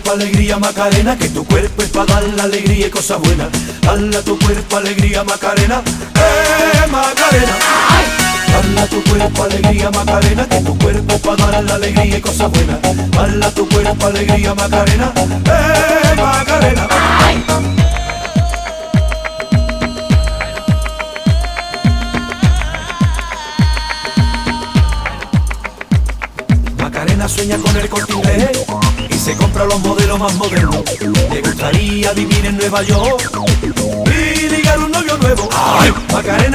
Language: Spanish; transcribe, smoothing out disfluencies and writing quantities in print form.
cuerpo alegría Macarena, que tu cuerpo es para dar la alegría y cosas buenas. Dale a tu cuerpo alegría Macarena, Macarena. Dale a tu cuerpo alegría Macarena, que tu cuerpo es para dar la alegría y cosas buenas. Dale a tu cuerpo alegría Macarena, Macarena. Macarena sueña con el Corte Inglés y se compra los modelos más modernos. Le gustaría vivir en Nueva York y ligar un novio nuevo. ¡Ay! Macarena